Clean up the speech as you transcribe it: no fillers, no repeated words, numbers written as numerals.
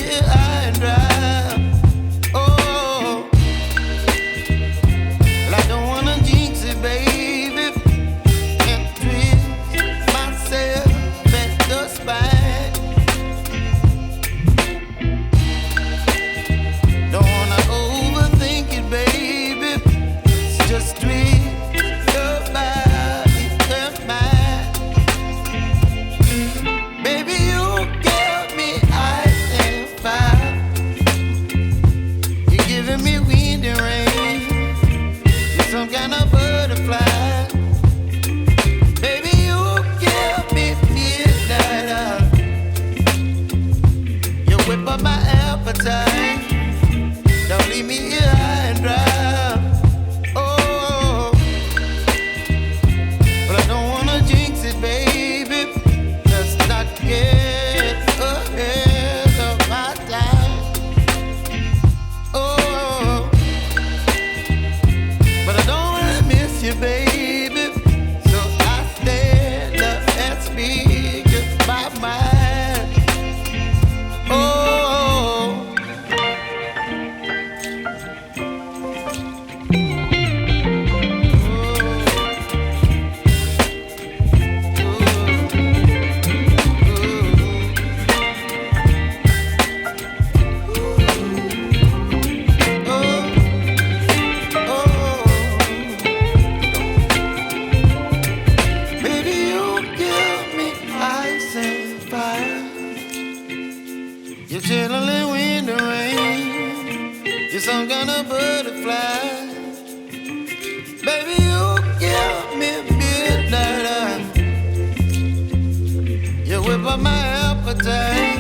here high and dry. Oh, well, I don't wanna jinx it, baby, and twist myself at the spine. Don't wanna overthink it, baby. It's just twist your body and mine. Baby, you give me ice and fire. You're giving me wind and rain. You're some kind of butterfly. Baby, you give me midnight. You whip up my appetite. Don't leave me here high and dry. Oh, but I don't wanna jinx it, baby. Let's not get ahead of my time. Oh, but I don't wanna miss you, baby. So I stand up and speak my mind. Oh. Baby, you give me ice and fire. You're chilling wind and rain. You're some kind of butterfly. Baby, you give me midnight. You whip up my appetite.